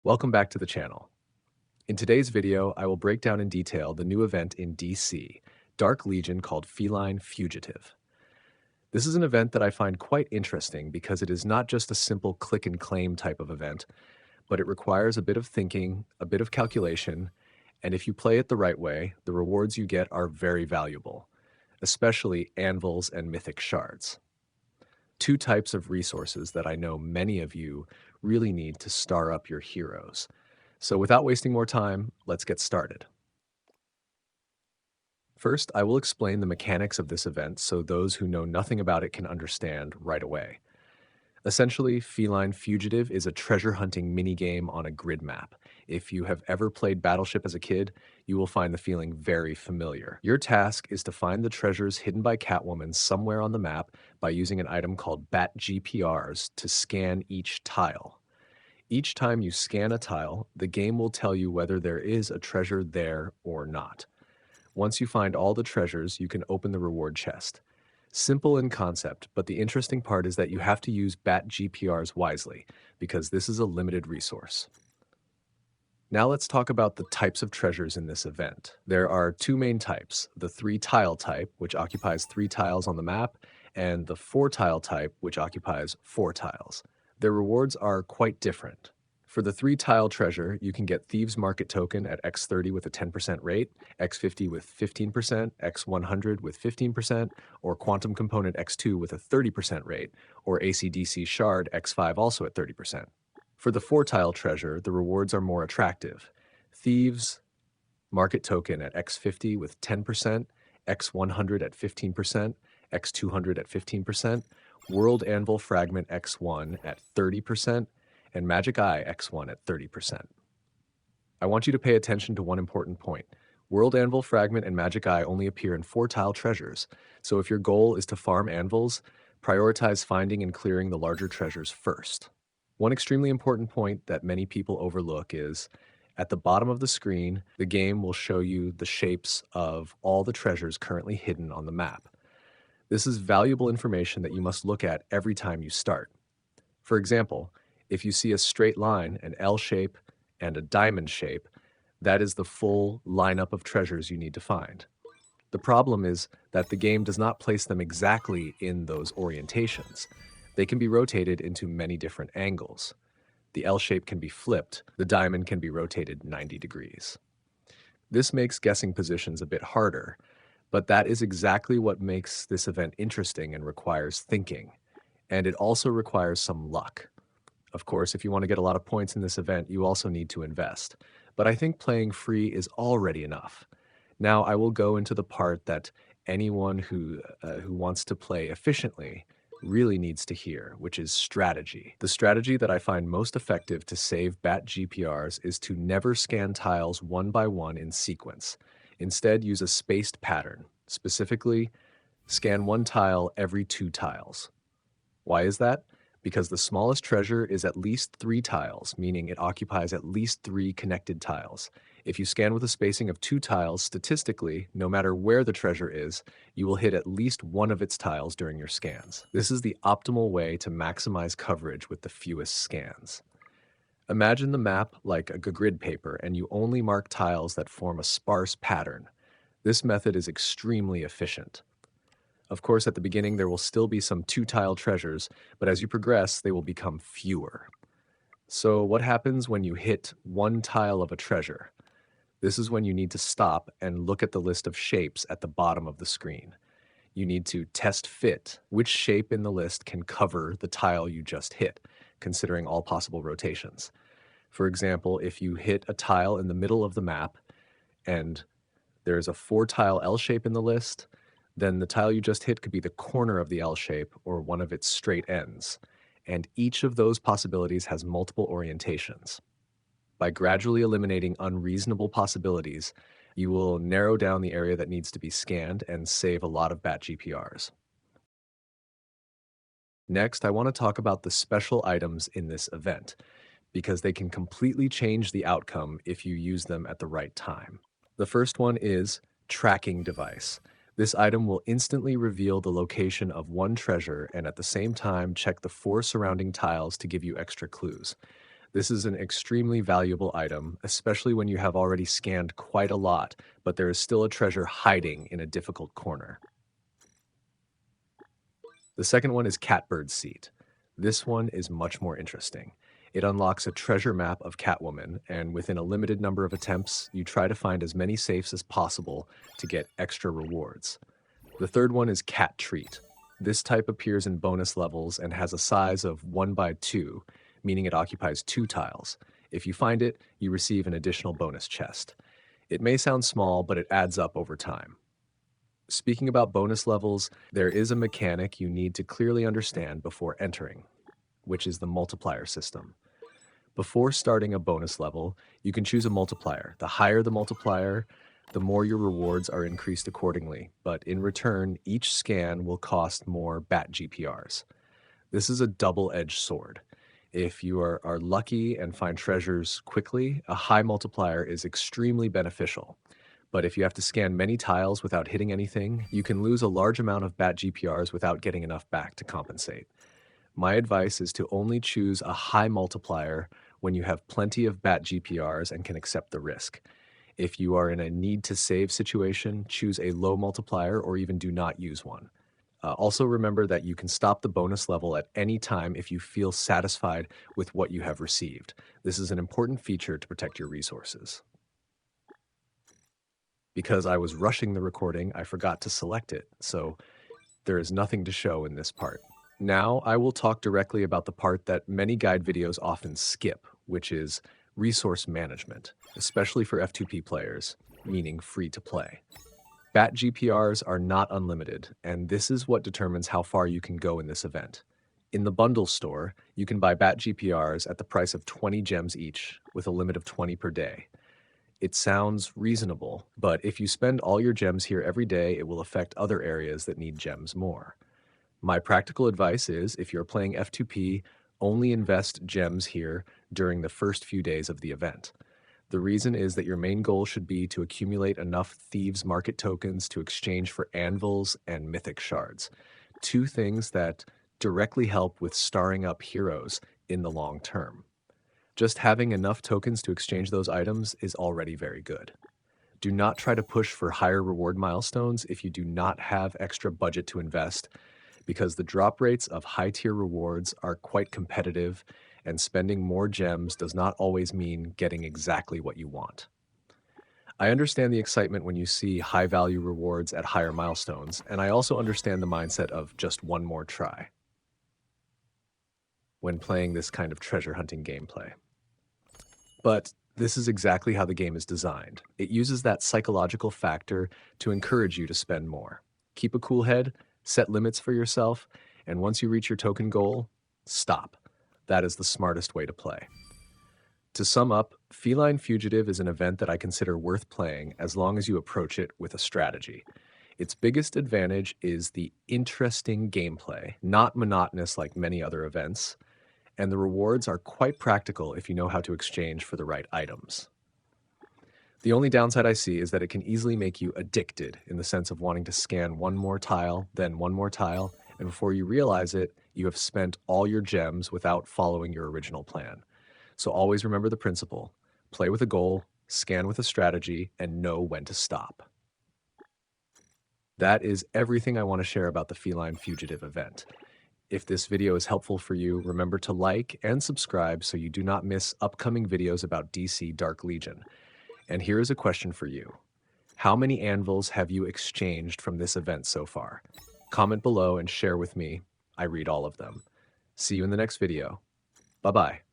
Welcome back to the channel. In today's video, I will break down in detail the new event in DC, Dark Legion called Feline Fugitive. This is an event that I find quite interesting because it is not just a simple click and claim type of event, but it requires a bit of thinking, a bit of calculation, and if you play it the right way, the rewards you get are very valuable, especially Anvils and Mythic Shards. Two types of resources that I know many of you really need to star up your heroes. So without wasting more time, let's get started. First, I will explain the mechanics of this event so those who know nothing about it can understand right away. Essentially, Feline Fugitive is a treasure hunting minigame on a grid map. If you have ever played Battleship as a kid, you will find the feeling very familiar. Your task is to find the treasures hidden by Catwoman somewhere on the map by using an item called Bat-GPRs to scan each tile. Each time you scan a tile, the game will tell you whether there is a treasure there or not. Once you find all the treasures, you can open the reward chest. Simple in concept, but the interesting part is that you have to use Bat-GPRs wisely, because this is a limited resource. Now let's talk about the types of treasures in this event. There are two main types, the 3-tile type, which occupies 3 tiles on the map, and the 4-tile type, which occupies 4 tiles. Their rewards are quite different. For the 3-tile treasure, you can get Thieves Market Token at X30 with a 10% rate, X50 with 15%, X100 with 15%, or Quantum Component X2 with a 30% rate, or AC/DC Shard X5 also at 30%. For the 4-tile treasure, the rewards are more attractive. Thieves Market Token at X50 with 10%, X100 at 15%, X200 at 15%, World Anvil Fragment X1 at 30%, and Magic Eye X1 at 30%. I want you to pay attention to one important point. World Anvil Fragment and Magic Eye only appear in 4-tile treasures, so if your goal is to farm anvils, prioritize finding and clearing the larger treasures first. One extremely important point that many people overlook is, at the bottom of the screen, the game will show you the shapes of all the treasures currently hidden on the map. This is valuable information that you must look at every time you start. For example, if you see a straight line, an L shape, and a diamond shape, that is the full lineup of treasures you need to find. The problem is that the game does not place them exactly in those orientations. They can be rotated into many different angles. The L shape can be flipped, the diamond can be rotated 90 degrees. This makes guessing positions a bit harder, but that is exactly what makes this event interesting and requires thinking. And it also requires some luck. Of course, if you want to get a lot of points in this event, you also need to invest. But I think playing free is already enough. Now I will go into the part that anyone who wants to play efficiently really needs to hear, which is strategy. The strategy that I find most effective to save Bat-GPRs is to never scan tiles one by one in sequence. Instead, use a spaced pattern. Specifically, scan one tile every 2 tiles. Why is that? Because the smallest treasure is at least 3 tiles, meaning it occupies at least 3 connected tiles. If you scan with a spacing of 2 tiles, statistically, no matter where the treasure is, you will hit at least one of its tiles during your scans. This is the optimal way to maximize coverage with the fewest scans. Imagine the map like a grid paper, and you only mark tiles that form a sparse pattern. This method is extremely efficient. Of course, at the beginning, there will still be some 2-tile treasures, but as you progress, they will become fewer. So what happens when you hit one tile of a treasure? This is when you need to stop and look at the list of shapes at the bottom of the screen. You need to test fit which shape in the list can cover the tile you just hit, considering all possible rotations. For example, if you hit a tile in the middle of the map and there's a 4-tile L shape in the list, then the tile you just hit could be the corner of the L shape or one of its straight ends, and each of those possibilities has multiple orientations. By gradually eliminating unreasonable possibilities, you will narrow down the area that needs to be scanned and save a lot of Bat-GPRs. Next, I want to talk about the special items in this event, because they can completely change the outcome if you use them at the right time. The first one is Tracking Device. This item will instantly reveal the location of one treasure and at the same time check the 4 surrounding tiles to give you extra clues. This is an extremely valuable item, especially when you have already scanned quite a lot, but there is still a treasure hiding in a difficult corner. The second one is Catbird's Seat. This one is much more interesting. It unlocks a treasure map of Catwoman, and within a limited number of attempts, you try to find as many safes as possible to get extra rewards. The third one is Cat Treat. This type appears in bonus levels and has a size of 1 by 2, meaning it occupies 2 tiles. If you find it, you receive an additional bonus chest. It may sound small, but it adds up over time. Speaking about bonus levels, there is a mechanic you need to clearly understand before entering, which is the multiplier system. Before starting a bonus level, you can choose a multiplier. The higher the multiplier, the more your rewards are increased accordingly, but in return, each scan will cost more Bat-GPRs. This is a double-edged sword. If you are lucky and find treasures quickly, a high multiplier is extremely beneficial. But if you have to scan many tiles without hitting anything, you can lose a large amount of Bat-GPRs without getting enough back to compensate. My advice is to only choose a high multiplier when you have plenty of Bat-GPRs and can accept the risk. If you are in a need-to-save situation, choose a low multiplier or even do not use one. Also remember that you can stop the bonus level at any time if you feel satisfied with what you have received. This is an important feature to protect your resources. Because I was rushing the recording, I forgot to select it, so there is nothing to show in this part. Now I will talk directly about the part that many guide videos often skip, which is resource management, especially for F2P players, meaning free to play. Bat-GPRs are not unlimited, and this is what determines how far you can go in this event. In the bundle store, you can buy Bat-GPRs at the price of 20 gems each, with a limit of 20 per day. It sounds reasonable, but if you spend all your gems here every day, it will affect other areas that need gems more. My practical advice is, if you're playing F2P, only invest gems here during the first few days of the event. The reason is that your main goal should be to accumulate enough Thieves' Market tokens to exchange for Anvils and Mythic Shards, 2 things that directly help with starring up heroes in the long term. Just having enough tokens to exchange those items is already very good. Do not try to push for higher reward milestones if you do not have extra budget to invest, because the drop rates of high-tier rewards are quite competitive, and spending more gems does not always mean getting exactly what you want. I understand the excitement when you see high-value rewards at higher milestones, and I also understand the mindset of just one more try when playing this kind of treasure hunting gameplay. But this is exactly how the game is designed. It uses that psychological factor to encourage you to spend more. Keep a cool head, set limits for yourself, and once you reach your token goal, stop. That is the smartest way to play. To sum up, Feline Fugitive is an event that I consider worth playing as long as you approach it with a strategy. Its biggest advantage is the interesting gameplay, not monotonous like many other events, and the rewards are quite practical if you know how to exchange for the right items. The only downside I see is that it can easily make you addicted in the sense of wanting to scan one more tile, then one more tile, and before you realize it, you have spent all your gems without following your original plan. So always remember the principle: play with a goal, scan with a strategy, and know when to stop. That is everything I want to share about the Feline Fugitive event. If this video is helpful for you, remember to like and subscribe so you do not miss upcoming videos about DC Dark Legion. And here is a question for you. How many anvils have you exchanged from this event so far? Comment below and share with me. I read all of them. See you in the next video. Bye-bye.